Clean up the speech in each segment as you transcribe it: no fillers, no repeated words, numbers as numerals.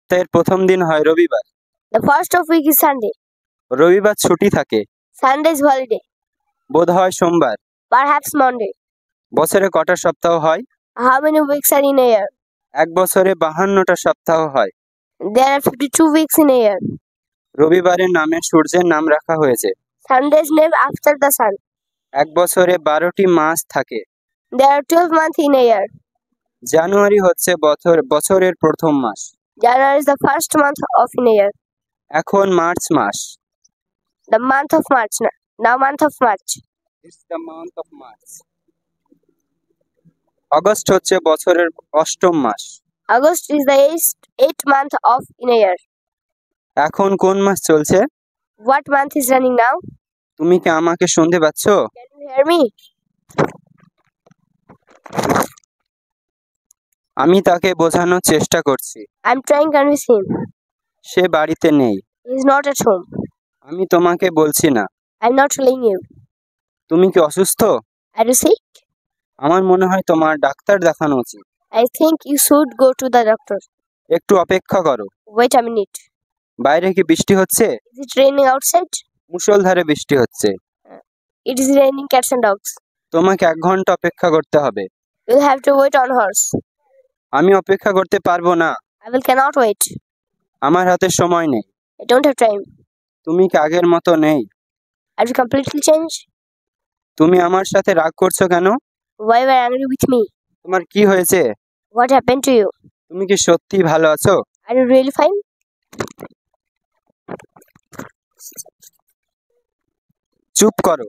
সপ্তাহের প্রথম দিন হয় রবিবার। The first of week is Sunday. রবিবার ছুটি থাকে। Sunday is holiday. বোধ হয় সোমবার। Perhaps Monday. বছরে কটা সপ্তাহ হয়? How many weeks are in a year? এক বছরে 52টা সপ্তাহ হয়। There are 52 weeks in a year. রবিবারের নামে সূর্যের নাম রাখা হয়েছে। Sunday's name after the sun. এক বছরে 12টি মাস থাকে। There are 12 months in a year. জানুয়ারি হচ্ছে বছরের প্রথম মাস। January is the first month of in a year. এখন মার্চ মাস। The month of March. Now month of March. It's the month of March. August হচ্ছে বছরের অষ্টম মাস। August is the eighth month of in a year. এখন কোন মাস চলছে? What month is running now? তুমি কি আমাকে শুনতে পাচ্ছ? Can you hear me? আমি তাকে বোঝানোর চেষ্টা করছি। I'm trying to convince him. সে বাড়িতে নেই। He is not at home. আমি তোমাকে বলছি না। I'm not telling you. তুমি কি অসুস্থ? Are you sick? আমার মনে হয় তোমার ডাক্তার দেখানো উচিত। I think you should go to the doctor. একটু অপেক্ষা করো। Wait a minute. বাইরে কি বৃষ্টি হচ্ছে? Is it raining outside? মুষলধারে বৃষ্টি হচ্ছে। It is raining cats and dogs. তোমাকে 1 ঘন্টা অপেক্ষা করতে হবে। You'll have to wait on horse. আমি অপেক্ষা করতে পারবো না। I cannot wait. আমার হাতে সময় নেই। I don't have time. তুমি কি আগের মতো নেই? Are you completely changed? তুমি আমার সাথে রাগ করছো কেন? Why were you angry with me? তোমার কি হয়েছে? What happened to you? তুমি কি সত্যি ভালো আছো? Are you really fine? চুপ করো।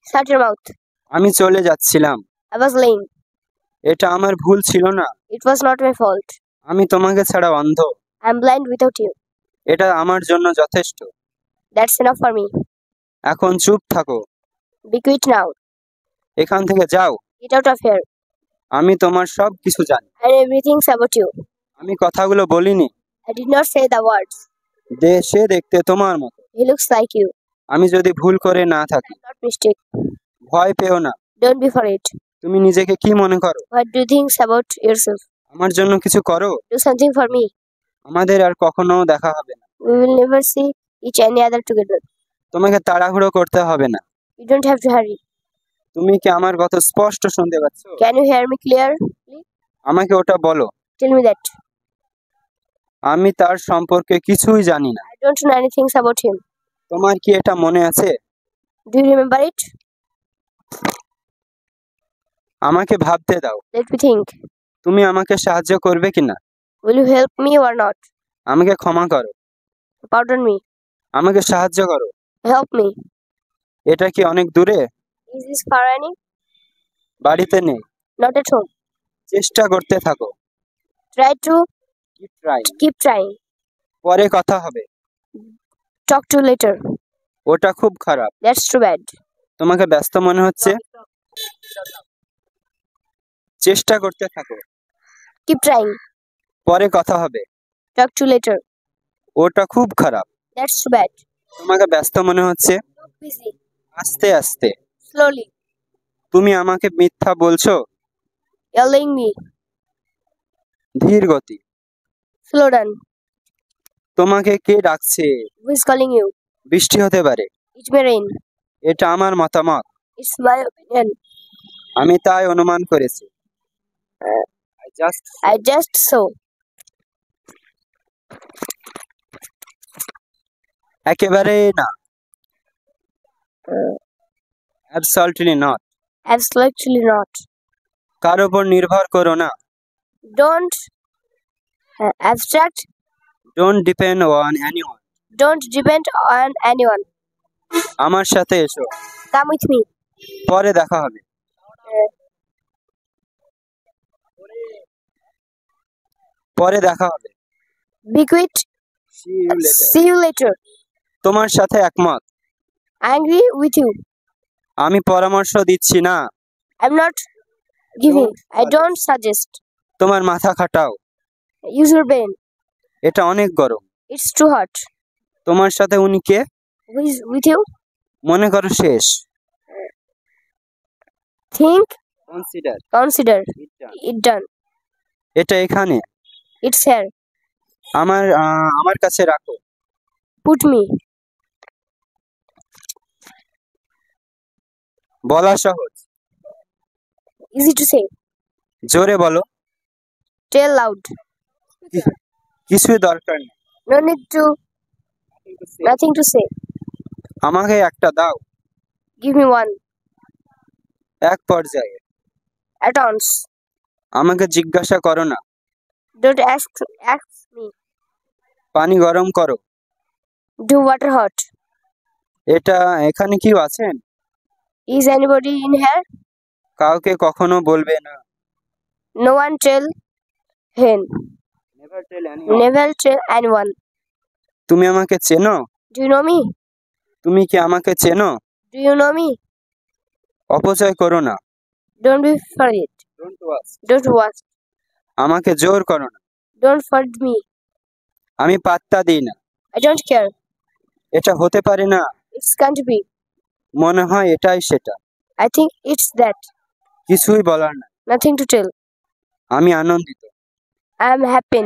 Shut your mouth. আমি চলে যাচ্ছিলাম। I was lame. এটা আমার ভুল ছিল না। It was not my fault. আমি তোমাকে ছাড়া অন্ধ। I'm blind without you. এটা আমার জন্য যথেষ্ট। That's enough for me. এখন চুপ থাকো। Be quiet now. এখান থেকে যাও। Get out of here. আমি তোমার সব কিছু জানি। I know everything about you. আমি কথাগুলো বলিনি। I did not say the words. সে দেখতে তোমার মতো। He looks like you. আমি যদি ভুল করে না থাকি। I'm not mistake. ভয় পেও না। Don't be afraid. তুমি নিজেকে কি মনে করো? What do you think about yourself? আমার জন্য কিছু করো। Do something for me. আমাদের আর কখনো দেখা হবে না। We will never see each any other together. তোমাকে তাড়াহুড়ো করতে হবে না। You don't have to hurry. তুমি কি আমার কথা স্পষ্ট শুনতে পাচ্ছ? Can you hear me clearly? আমাকে ওটা বলো। Tell me that. আমি তার সম্পর্কে কিছুই জানি না। I don't know anything about him. তোমার কি এটা মনে আছে? Do you remember it? আমাকে ভাবতে দাও। Let me think. তুমি আমাকে সাহায্য করবে কিনা? Will you help me or not? আমাকে ক্ষমা করো। Pardon me. আমাকে সাহায্য করো। Help me. এটা কি অনেক দূরে? Is this far any? বাড়িতে নেই। Not at home. চেষ্টা করতে থাকো। Try to keep trying. পরে কথা হবে। Talk to you later. ওটা খুব খারাপ। That's too bad. তোমাকে ব্যস্ত মনে হচ্ছে? চেষ্টা করতে থাকো। Keep trying. পরে কথা হবে। Talk to you later. ওটা খুব খারাপ। That's too bad. তোমাকে ব্যস্ত মনে হচ্ছে? Busy. আস্তে আস্তে। Slowly. তুমি আমাকে মিথ্যা বলছো? Yelling me. ধীর গতি। Slow down. তোমাকে কে ডাকছে? Who is calling you? বৃষ্টি হতে পারে। It may rain. এটা আমার মতামত। It's my opinion. আমি তাই অনুমান করেছি। I just saw. একেবারে না। Absolutely not. Absolutely not. কার উপর নির্ভর করো না। Don't abstract. Don't depend on anyone. Don't depend on anyone. আমার সাথে এসো। Come with me. পরে দেখা হবে। পরে দেখা হবে। Be quick. See you later. তোমার সাথে একমত। I agree with you. আমি পরামর্শ দিচ্ছি না। I'm not giving. I don't suggest. তোমার মাথা খাটাও। Use your brain. এটা অনেক গরম। It's too hot. তোমার সাথে উনি কে? Who is with you? মনে করো শেষ। Think. Consider It done. এটা এখানে। It's here. আমার কাছে রাখো। Put me. বলা সহজ, Easy to say. জোরে বলো। Tell loud. কিছুই দরকার নেই। No need to. Nothing to say. আমাকে একটা দাও। Give me one. এক পর্যায়ে। At once. আমাকে জিজ্ঞাসা করো না। Don't ask me. পানি গরম করো। Do water hot. এখানে কেউ আছেন? Is anybody in here? কাউকে কখনো বলবে না। No one tell him. Never tell anyone. তুমি আমাকে চেনো? Do you know me? তুমি কি আমাকে চেনো? Do you know me? অপচয় করো না। Don't be afraid. Don't watch. আমাকে জোর করো না। Don't forbid me. আমি পাত্তা দিই না। I don't care. এটা হতে পারে না। It can't be. মনে হয় এটাই সেটা। I think it's that. কিছুই বলার না। Nothing to tell. আমি আনন্দিত। I am happy.